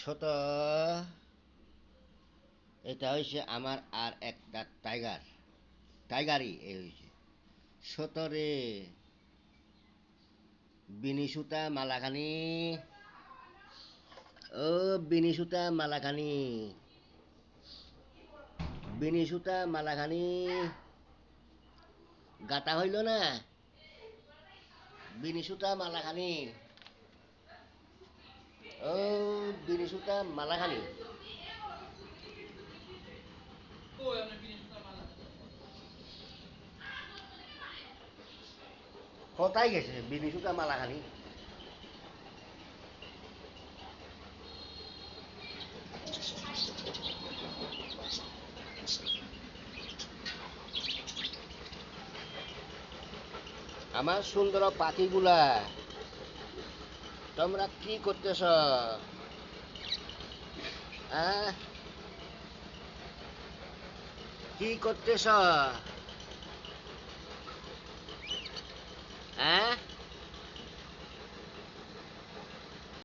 ছোট, এটা হয়েছে আমার আর একটা টাইগার, টাইগারই এই হয়েছে ছোট রে। বিনি সুতা মালাখানি, ও বিনি সুতা মালাখানি, বিনি সুতা মালাখানি গাতা হইল না। বিনি সুতা মালাখানি, ও বিনি সুতা মালাখানি। কোথায় গেছে বিনি সুতা মালাখানি? আমার সুন্দর পাখিগুলা, তোমরা কি করতেছ? আহ, কি করতেছ?